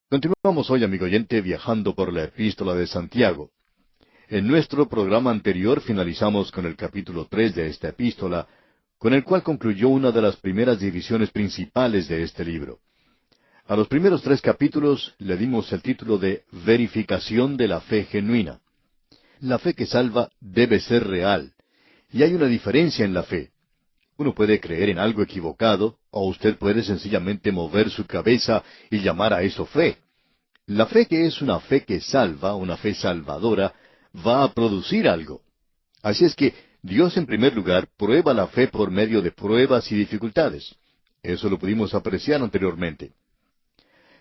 Continuamos hoy, amigo oyente, viajando por la epístola de Santiago. En nuestro programa anterior finalizamos con el capítulo 3 de esta epístola, con el cual concluyó una de las primeras divisiones principales de este libro. A los primeros 3 capítulos le dimos el título de Verificación de la fe genuina. La fe que salva debe ser real, y hay una diferencia en la fe. Uno puede creer en algo equivocado, o usted puede sencillamente mover su cabeza y llamar a eso fe. La fe que es una fe que salva, una fe salvadora, va a producir algo. Así es que Dios en primer lugar prueba la fe por medio de pruebas y dificultades. Eso lo pudimos apreciar anteriormente.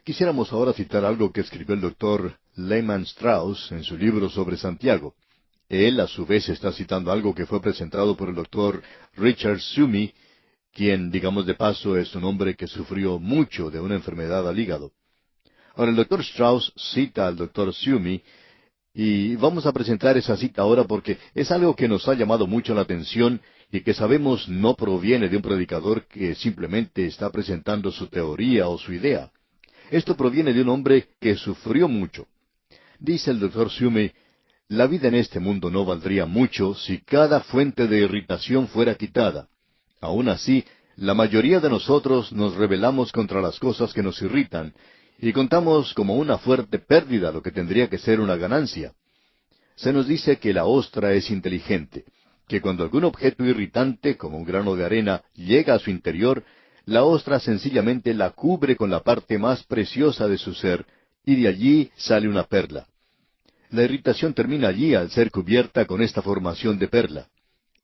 Quisiéramos ahora citar algo que escribió el doctor Lehman Strauss en su libro sobre Santiago. Él, a su vez, está citando algo que fue presentado por el doctor Richard Sumi, quien, digamos de paso, es un hombre que sufrió mucho de una enfermedad al hígado. Ahora, el doctor Strauss cita al doctor Sumi, y vamos a presentar esa cita ahora porque es algo que nos ha llamado mucho la atención y que sabemos no proviene de un predicador que simplemente está presentando su teoría o su idea. Esto proviene de un hombre que sufrió mucho. Dice el doctor Sumi: la vida en este mundo no valdría mucho si cada fuente de irritación fuera quitada. Aún así, la mayoría de nosotros nos rebelamos contra las cosas que nos irritan, y contamos como una fuerte pérdida lo que tendría que ser una ganancia. Se nos dice que la ostra es inteligente, que cuando algún objeto irritante, como un grano de arena, llega a su interior, la ostra sencillamente la cubre con la parte más preciosa de su ser, y de allí sale una perla. La irritación termina allí al ser cubierta con esta formación de perla.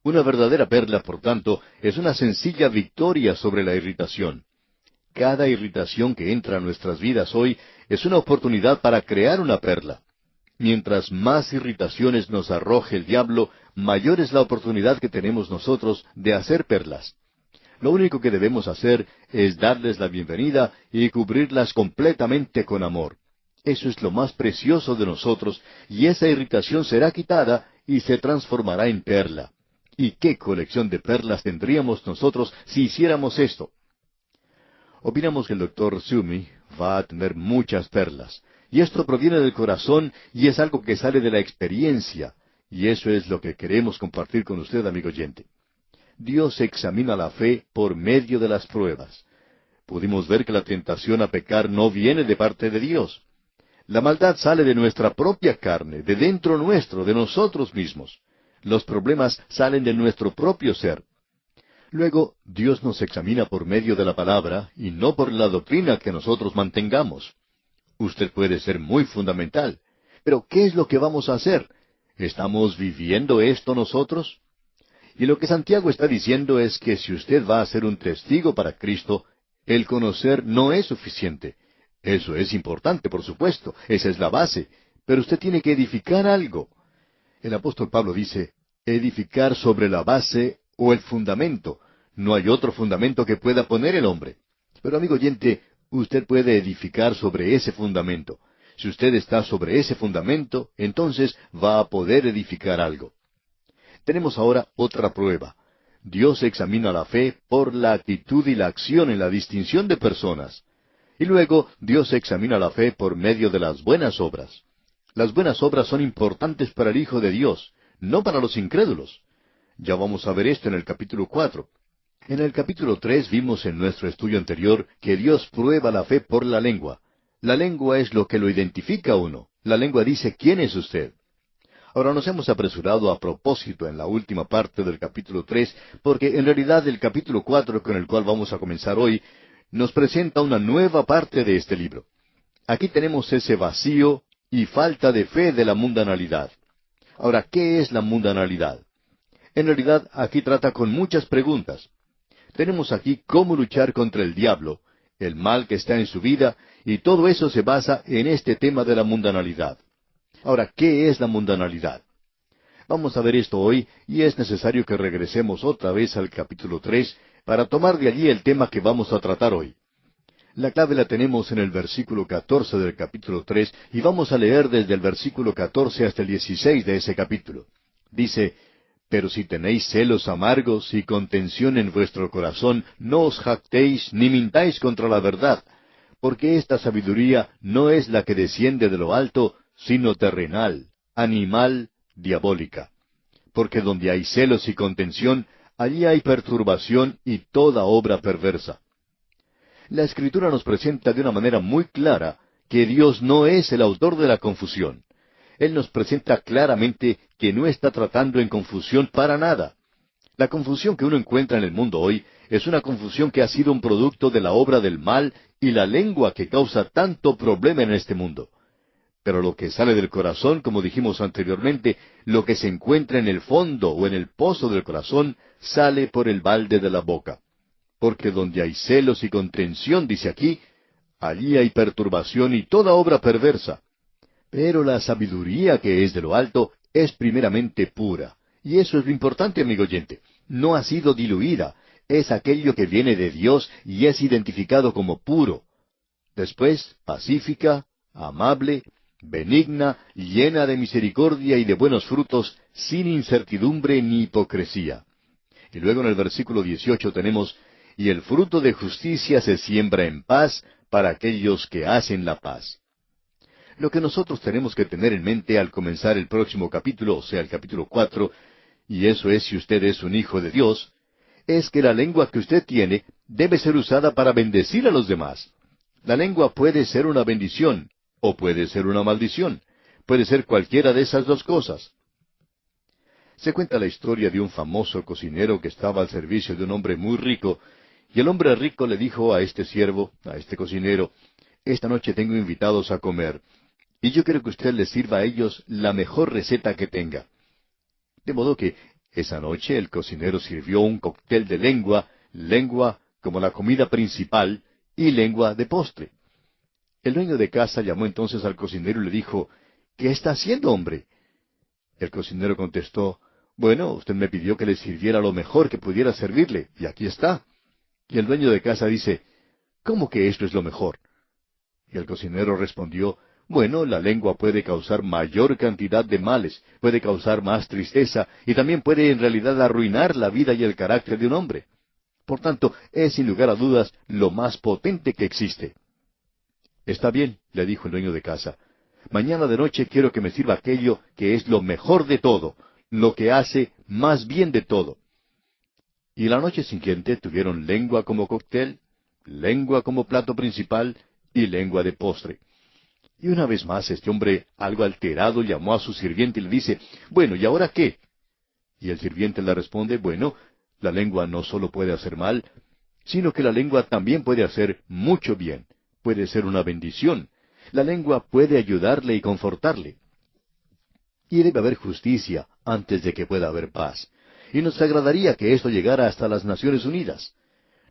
Una verdadera perla, por tanto, es una sencilla victoria sobre la irritación. Cada irritación que entra a nuestras vidas hoy es una oportunidad para crear una perla. Mientras más irritaciones nos arroje el diablo, mayor es la oportunidad que tenemos nosotros de hacer perlas. Lo único que debemos hacer es darles la bienvenida y cubrirlas completamente con amor. Eso es lo más precioso de nosotros, y esa irritación será quitada y se transformará en perla. ¿Y qué colección de perlas tendríamos nosotros si hiciéramos esto? Opinamos que el doctor Sumi va a tener muchas perlas, y esto proviene del corazón y es algo que sale de la experiencia, y eso es lo que queremos compartir con usted, amigo oyente. Dios examina la fe por medio de las pruebas. Pudimos ver que la tentación a pecar no viene de parte de Dios. La maldad sale de nuestra propia carne, de dentro nuestro, de nosotros mismos. Los problemas salen de nuestro propio ser. Luego, Dios nos examina por medio de la palabra y no por la doctrina que nosotros mantengamos. Usted puede ser muy fundamental, pero ¿qué es lo que vamos a hacer? ¿Estamos viviendo esto nosotros? Y lo que Santiago está diciendo es que si usted va a ser un testigo para Cristo, el conocer no es suficiente. Eso es importante, por supuesto, esa es la base, pero usted tiene que edificar algo. El apóstol Pablo dice, edificar sobre la base o el fundamento. No hay otro fundamento que pueda poner el hombre. Pero, amigo oyente, usted puede edificar sobre ese fundamento. Si usted está sobre ese fundamento, entonces va a poder edificar algo. Tenemos ahora otra prueba. Dios examina la fe por la actitud y la acción en la distinción de personas. Y luego Dios examina la fe por medio de las buenas obras. Las buenas obras son importantes para el Hijo de Dios, no para los incrédulos. Ya vamos a ver esto en el capítulo 4. En el capítulo 3 vimos en nuestro estudio anterior que Dios prueba la fe por la lengua. La lengua es lo que lo identifica a uno. La lengua dice quién es usted. Ahora nos hemos apresurado a propósito en la última parte del capítulo 3, porque en realidad el capítulo 4, con el cual vamos a comenzar hoy, nos presenta una nueva parte de este libro. Aquí tenemos ese vacío y falta de fe de la mundanalidad. Ahora, ¿qué es la mundanalidad? En realidad, aquí trata con muchas preguntas. Tenemos aquí cómo luchar contra el diablo, el mal que está en su vida, y todo eso se basa en este tema de la mundanalidad. Ahora, ¿qué es la mundanalidad? Vamos a ver esto hoy, y es necesario que regresemos otra vez al capítulo 3 para tomar de allí el tema que vamos a tratar hoy. La clave la tenemos en el versículo 14 del capítulo 3, y vamos a leer desde el versículo 14 hasta el 16 de ese capítulo. Dice, pero si tenéis celos amargos y contención en vuestro corazón, no os jactéis ni mintáis contra la verdad, porque esta sabiduría no es la que desciende de lo alto, sino terrenal, animal, diabólica. Porque donde hay celos y contención, allí hay perturbación y toda obra perversa. La Escritura nos presenta de una manera muy clara que Dios no es el autor de la confusión. Él nos presenta claramente que no está tratando en confusión para nada. La confusión que uno encuentra en el mundo hoy es una confusión que ha sido un producto de la obra del mal y la lengua que causa tanto problema en este mundo. Pero lo que sale del corazón, como dijimos anteriormente, lo que se encuentra en el fondo o en el pozo del corazón, sale por el balde de la boca. Porque donde hay celos y contención, dice aquí, allí hay perturbación y toda obra perversa. Pero la sabiduría que es de lo alto es primeramente pura. Y eso es lo importante, amigo oyente. No ha sido diluida. Es aquello que viene de Dios y es identificado como puro. Después, pacífica, amable, benigna, llena de misericordia y de buenos frutos, sin incertidumbre ni hipocresía. Y luego en el versículo 18 tenemos, y el fruto de justicia se siembra en paz para aquellos que hacen la paz. Lo que nosotros tenemos que tener en mente al comenzar el próximo capítulo, o sea, el capítulo 4, y eso es si usted es un hijo de Dios, es que la lengua que usted tiene debe ser usada para bendecir a los demás. La lengua puede ser una bendición, o puede ser una maldición. Puede ser cualquiera de esas dos cosas. Se cuenta la historia de un famoso cocinero que estaba al servicio de un hombre muy rico, y el hombre rico le dijo a este siervo, a este cocinero, esta noche tengo invitados a comer, y yo quiero que usted les sirva a ellos la mejor receta que tenga. De modo que esa noche el cocinero sirvió un cóctel de lengua, lengua como la comida principal y lengua de postre. El dueño de casa llamó entonces al cocinero y le dijo, ¿qué está haciendo, hombre? El cocinero contestó, bueno, usted me pidió que le sirviera lo mejor que pudiera servirle, y aquí está. Y el dueño de casa dice, ¿cómo que esto es lo mejor? Y el cocinero respondió, bueno, la lengua puede causar mayor cantidad de males, puede causar más tristeza, y también puede en realidad arruinar la vida y el carácter de un hombre. Por tanto, es sin lugar a dudas lo más potente que existe. Está bien, le dijo el dueño de casa. Mañana de noche quiero que me sirva aquello que es lo mejor de todo, lo que hace más bien de todo. Y la noche siguiente tuvieron lengua como cóctel, lengua como plato principal y lengua de postre. Y una vez más este hombre, algo alterado, llamó a su sirviente y le dice, bueno, ¿y ahora qué? Y el sirviente le responde, bueno, la lengua no solo puede hacer mal, sino que la lengua también puede hacer mucho bien, puede ser una bendición. La lengua puede ayudarle y confortarle. Y debe haber justicia antes de que pueda haber paz. Y nos agradaría que esto llegara hasta las Naciones Unidas.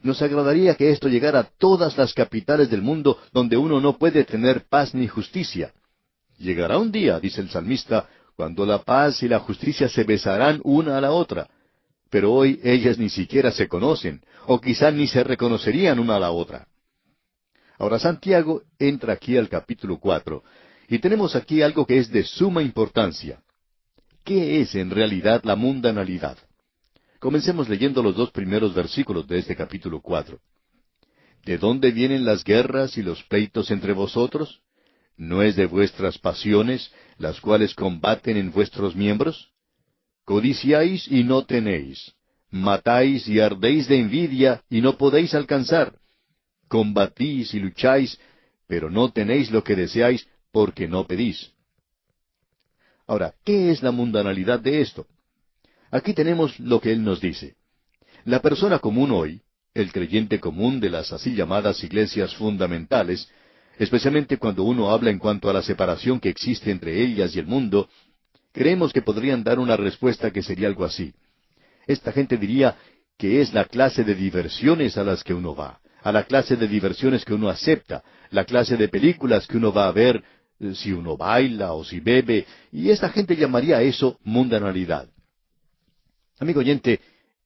Nos agradaría que esto llegara a todas las capitales del mundo donde uno no puede tener paz ni justicia. Llegará un día, dice el salmista, cuando la paz y la justicia se besarán una a la otra. Pero hoy ellas ni siquiera se conocen, o quizá ni se reconocerían una a la otra. Ahora Santiago entra aquí al capítulo 4, y tenemos aquí algo que es de suma importancia. ¿Qué es en realidad la mundanalidad? Comencemos leyendo los 2 primeros versículos de este capítulo 4. ¿De dónde vienen las guerras y los pleitos entre vosotros? ¿No es de vuestras pasiones, las cuales combaten en vuestros miembros? Codiciáis y no tenéis. Matáis y ardéis de envidia y no podéis alcanzar. Combatís y lucháis, pero no tenéis lo que deseáis porque no pedís. Ahora, ¿qué es la mundanalidad de esto? Aquí tenemos lo que él nos dice. La persona común hoy, el creyente común de las así llamadas iglesias fundamentales, especialmente cuando uno habla en cuanto a la separación que existe entre ellas y el mundo, creemos que podrían dar una respuesta que sería algo así. Esta gente diría que es la clase de diversiones a las que uno va, a la clase de diversiones que uno acepta, la clase de películas que uno va a ver, si uno baila o si bebe, y esta gente llamaría a eso mundanalidad. Amigo oyente,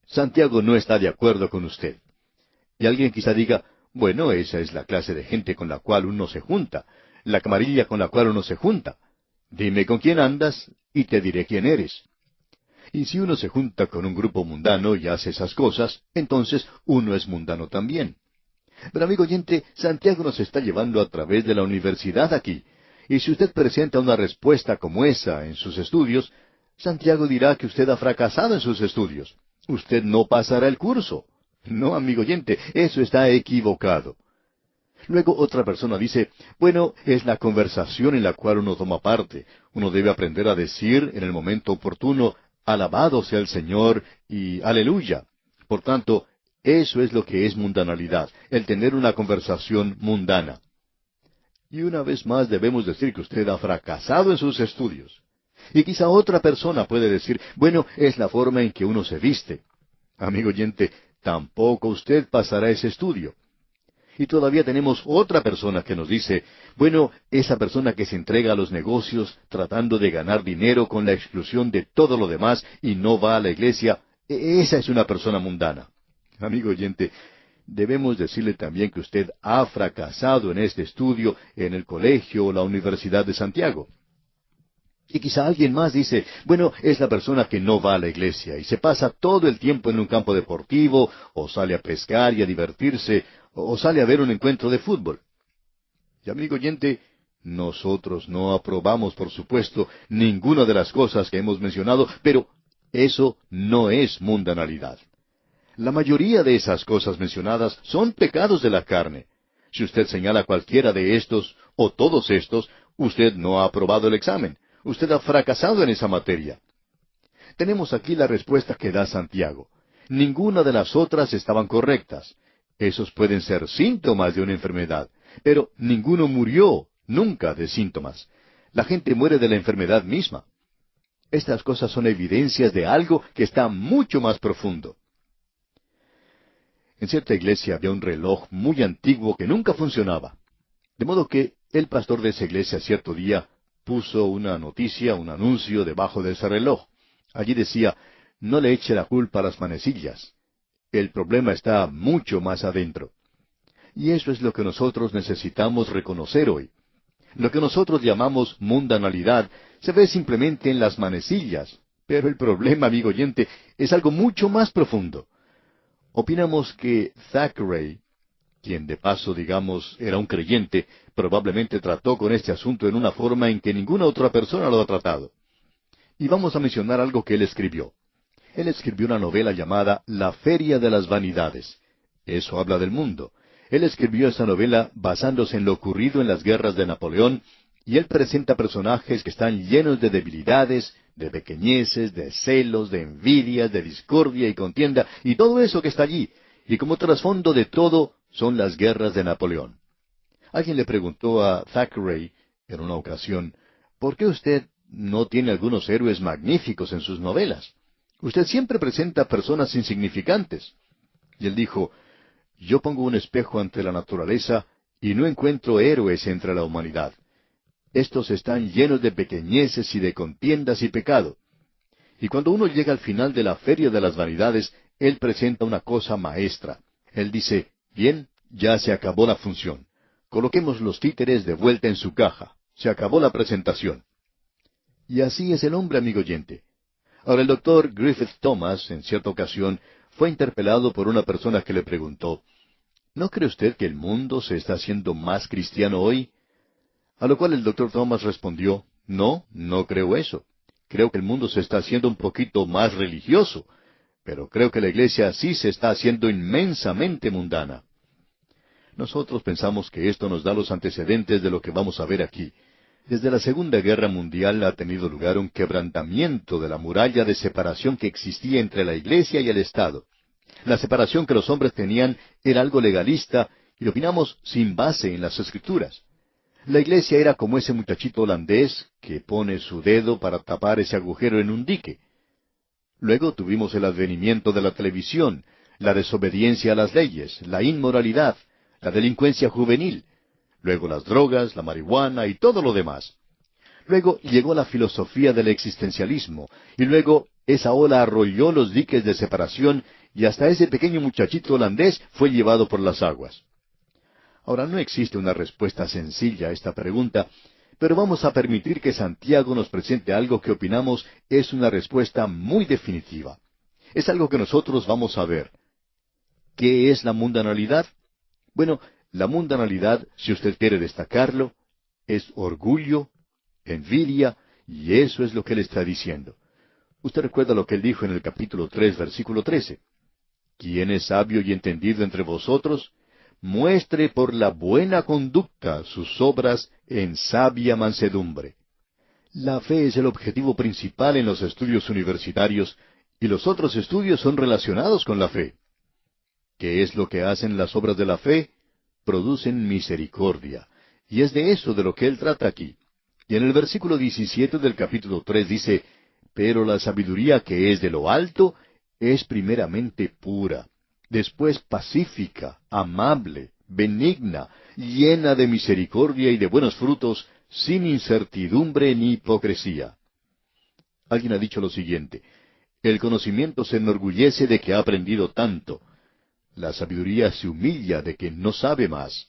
Santiago no está de acuerdo con usted. Y alguien quizá diga, bueno, esa es la clase de gente con la cual uno se junta, la camarilla con la cual uno se junta. Dime con quién andas y te diré quién eres. Y si uno se junta con un grupo mundano y hace esas cosas, entonces uno es mundano también. Pero amigo oyente, Santiago nos está llevando a través de la universidad aquí. Y si usted presenta una respuesta como esa en sus estudios, Santiago dirá que usted ha fracasado en sus estudios. Usted no pasará el curso. No, amigo oyente, eso está equivocado. Luego otra persona dice, bueno, es la conversación en la cual uno toma parte. Uno debe aprender a decir en el momento oportuno, alabado sea el Señor y aleluya. Por tanto, eso es lo que es mundanalidad, el tener una conversación mundana. Y una vez más debemos decir que usted ha fracasado en sus estudios. Y quizá otra persona puede decir, bueno, es la forma en que uno se viste. Amigo oyente, tampoco usted pasará ese estudio. Y todavía tenemos otra persona que nos dice, bueno, esa persona que se entrega a los negocios tratando de ganar dinero con la exclusión de todo lo demás y no va a la iglesia, esa es una persona mundana. Amigo oyente, debemos decirle también que usted ha fracasado en este estudio en el colegio o la Universidad de Santiago. Y quizá alguien más dice, bueno, es la persona que no va a la iglesia y se pasa todo el tiempo en un campo deportivo, o sale a pescar y a divertirse, o sale a ver un encuentro de fútbol. Y amigo oyente, nosotros no aprobamos, por supuesto, ninguna de las cosas que hemos mencionado, pero eso no es mundanalidad. La mayoría de esas cosas mencionadas son pecados de la carne. Si usted señala cualquiera de estos, o todos estos, usted no ha aprobado el examen. Usted ha fracasado en esa materia. Tenemos aquí la respuesta que da Santiago. Ninguna de las otras estaban correctas. Esos pueden ser síntomas de una enfermedad, pero ninguno murió nunca de síntomas. La gente muere de la enfermedad misma. Estas cosas son evidencias de algo que está mucho más profundo. En cierta iglesia había un reloj muy antiguo que nunca funcionaba. De modo que el pastor de esa iglesia cierto día puso una noticia, un anuncio debajo de ese reloj. Allí decía, no le eche la culpa a las manecillas. El problema está mucho más adentro. Y eso es lo que nosotros necesitamos reconocer hoy. Lo que nosotros llamamos mundanalidad se ve simplemente en las manecillas, pero el problema, amigo oyente, es algo mucho más profundo. Opinamos que Thackeray, quien de paso, digamos, era un creyente, probablemente trató con este asunto en una forma en que ninguna otra persona lo ha tratado. Y vamos a mencionar algo que él escribió. Él escribió una novela llamada La Feria de las Vanidades. Eso habla del mundo. Él escribió esa novela basándose en lo ocurrido en las guerras de Napoleón, y él presenta personajes que están llenos de debilidades, de pequeñeces, de celos, de envidias, de discordia y contienda, y todo eso que está allí. Y como trasfondo de todo, son las guerras de Napoleón. Alguien le preguntó a Thackeray en una ocasión, ¿por qué usted no tiene algunos héroes magníficos en sus novelas? Usted siempre presenta personas insignificantes. Y él dijo, yo pongo un espejo ante la naturaleza y no encuentro héroes entre la humanidad. Estos están llenos de pequeñeces y de contiendas y pecado. Y cuando uno llega al final de la Feria de las Vanidades, él presenta una cosa maestra. Él dice, bien, ya se acabó la función. Coloquemos los títeres de vuelta en su caja. Se acabó la presentación. Y así es el hombre, amigo oyente. Ahora el doctor Griffith Thomas, en cierta ocasión, fue interpelado por una persona que le preguntó, ¿no cree usted que el mundo se está haciendo más cristiano hoy? A lo cual el doctor Thomas respondió, no, no creo eso. Creo que el mundo se está haciendo un poquito más religioso, pero creo que la iglesia sí se está haciendo inmensamente mundana. Nosotros pensamos que esto nos da los antecedentes de lo que vamos a ver aquí. Desde la Segunda Guerra Mundial ha tenido lugar un quebrantamiento de la muralla de separación que existía entre la iglesia y el Estado. La separación que los hombres tenían era algo legalista y lo opinamos sin base en las Escrituras. La iglesia era como ese muchachito holandés que pone su dedo para tapar ese agujero en un dique. Luego tuvimos el advenimiento de la televisión, la desobediencia a las leyes, la inmoralidad, la delincuencia juvenil, luego las drogas, la marihuana y todo lo demás. Luego llegó la filosofía del existencialismo, y luego esa ola arrolló los diques de separación y hasta ese pequeño muchachito holandés fue llevado por las aguas. Ahora, no existe una respuesta sencilla a esta pregunta, pero vamos a permitir que Santiago nos presente algo que opinamos es una respuesta muy definitiva. Es algo que nosotros vamos a ver. ¿Qué es la mundanalidad? Bueno, la mundanalidad, si usted quiere destacarlo, es orgullo, envidia, y eso es lo que él está diciendo. Usted recuerda lo que él dijo en el capítulo 3, versículo 13. ¿Quién es sabio y entendido entre vosotros? Muestre por la buena conducta sus obras en sabia mansedumbre. La fe es el objetivo principal en los estudios universitarios, y los otros estudios son relacionados con la fe. ¿Qué es lo que hacen las obras de la fe? Producen misericordia. Y es de eso de lo que él trata aquí. Y en el versículo 17 del capítulo 3 dice, pero la sabiduría que es de lo alto es primeramente pura, después pacífica, amable, benigna, llena de misericordia y de buenos frutos, sin incertidumbre ni hipocresía. Alguien ha dicho lo siguiente, el conocimiento se enorgullece de que ha aprendido tanto. La sabiduría se humilla de que no sabe más.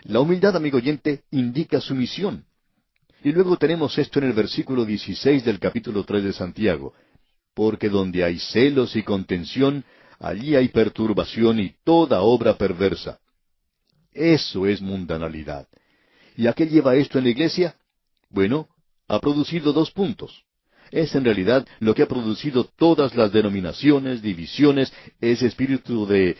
La humildad, amigo oyente, indica sumisión. Y luego tenemos esto en el versículo 16 del capítulo 3 de Santiago. Porque donde hay celos y contención, allí hay perturbación y toda obra perversa. Eso es mundanalidad. ¿Y a qué lleva esto en la iglesia? Bueno, ha producido dos puntos. Es en realidad lo que ha producido todas las denominaciones, divisiones, ese espíritu de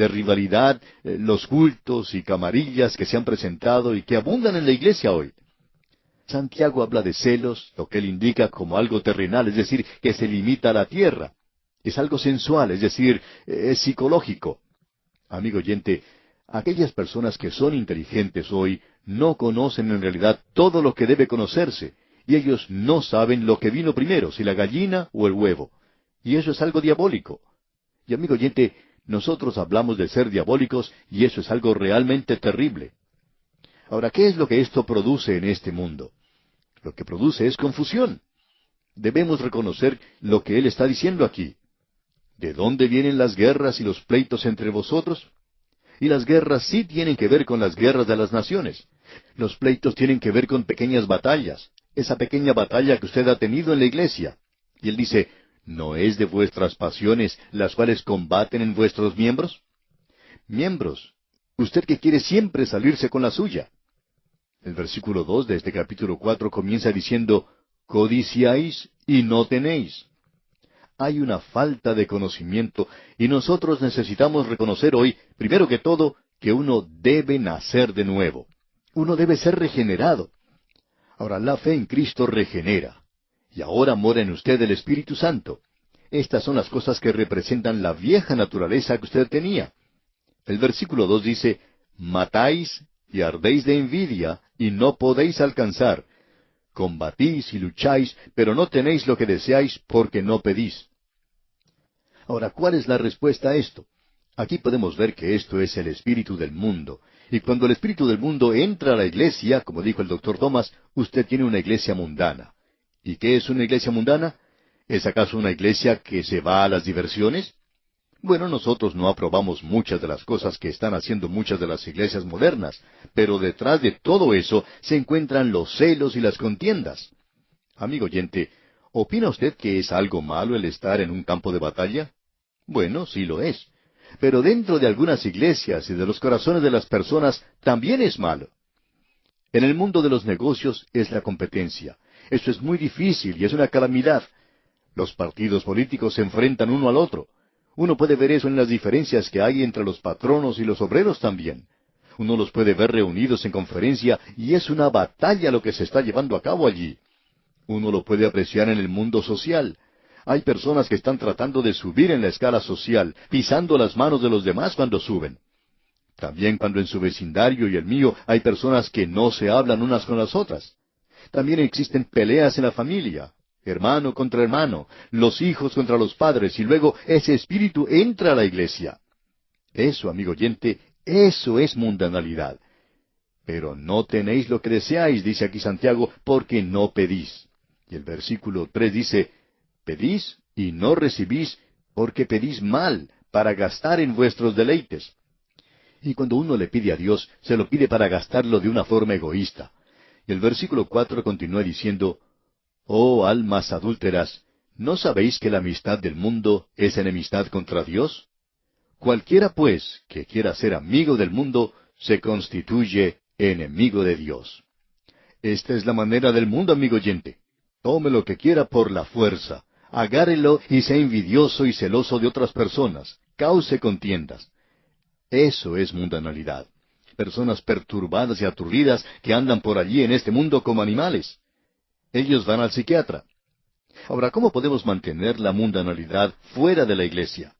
rivalidad, los cultos y camarillas que se han presentado y que abundan en la iglesia hoy. Santiago habla de celos, lo que él indica como algo terrenal, es decir, que se limita a la tierra. Es algo sensual, es decir, es psicológico. Amigo oyente, aquellas personas que son inteligentes hoy no conocen en realidad todo lo que debe conocerse, y ellos no saben lo que vino primero, si la gallina o el huevo. Y eso es algo diabólico. Y amigo oyente, nosotros hablamos de ser diabólicos, y eso es algo realmente terrible. Ahora, ¿qué es lo que esto produce en este mundo? Lo que produce es confusión. Debemos reconocer lo que él está diciendo aquí. ¿De dónde vienen las guerras y los pleitos entre vosotros? Y las guerras sí tienen que ver con las guerras de las naciones. Los pleitos tienen que ver con pequeñas batallas. Esa pequeña batalla que usted ha tenido en la iglesia. Y él dice, ¿no es de vuestras pasiones las cuales combaten en vuestros miembros? Miembros. Usted que quiere siempre salirse con la suya. El versículo 2 de este capítulo 4 comienza diciendo, codiciáis y no tenéis. Hay una falta de conocimiento y nosotros necesitamos reconocer hoy, primero que todo, que uno debe nacer de nuevo. Uno debe ser regenerado. Ahora, la fe en Cristo regenera. Y ahora mora en usted el Espíritu Santo. Estas son las cosas que representan la vieja naturaleza que usted tenía. El versículo 2 dice, matáis y ardéis de envidia, y no podéis alcanzar. Combatís y lucháis, pero no tenéis lo que deseáis porque no pedís. Ahora, ¿cuál es la respuesta a esto? Aquí podemos ver que esto es el espíritu del mundo. Y cuando el espíritu del mundo entra a la iglesia, como dijo el doctor Thomas, usted tiene una iglesia mundana. ¿Y qué es una iglesia mundana? ¿Es acaso una iglesia que se va a las diversiones? Bueno, nosotros no aprobamos muchas de las cosas que están haciendo muchas de las iglesias modernas, pero detrás de todo eso se encuentran los celos y las contiendas. Amigo oyente, ¿opina usted que es algo malo el estar en un campo de batalla? Bueno, sí lo es. Pero dentro de algunas iglesias y de los corazones de las personas también es malo. En el mundo de los negocios es la competencia. Eso es muy difícil y es una calamidad. Los partidos políticos se enfrentan uno al otro. Uno puede ver eso en las diferencias que hay entre los patronos y los obreros también. Uno los puede ver reunidos en conferencia y es una batalla lo que se está llevando a cabo allí. Uno lo puede apreciar en el mundo social. Hay personas que están tratando de subir en la escala social, pisando las manos de los demás cuando suben. También cuando en su vecindario y el mío hay personas que no se hablan unas con las otras. También existen peleas en la familia, hermano contra hermano, los hijos contra los padres, y luego ese espíritu entra a la iglesia. Eso, amigo oyente, eso es mundanalidad. Pero no tenéis lo que deseáis, dice aquí Santiago, porque no pedís. Y el versículo 3 dice, pedís y no recibís, porque pedís mal, para gastar en vuestros deleites. Y cuando uno le pide a Dios, se lo pide para gastarlo de una forma egoísta. Y el versículo 4 continúa diciendo, oh almas adúlteras, ¿no sabéis que la amistad del mundo es enemistad contra Dios? Cualquiera, pues, que quiera ser amigo del mundo, se constituye enemigo de Dios. Esta es la manera del mundo, amigo oyente. Tome lo que quiera por la fuerza. Agárrelo y sea envidioso y celoso de otras personas. Cause contiendas. Eso es mundanalidad. Personas perturbadas y aturdidas que andan por allí en este mundo como animales. Ellos van al psiquiatra. Ahora, ¿cómo podemos mantener la mundanalidad fuera de la iglesia?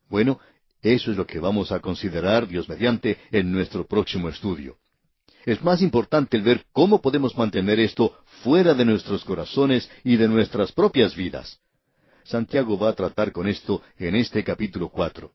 Bueno, eso es lo que vamos a considerar, Dios mediante, en nuestro próximo estudio. Es más importante el ver cómo podemos mantener esto fuera de nuestros corazones y de nuestras propias vidas. Santiago va a tratar con esto en este capítulo 4.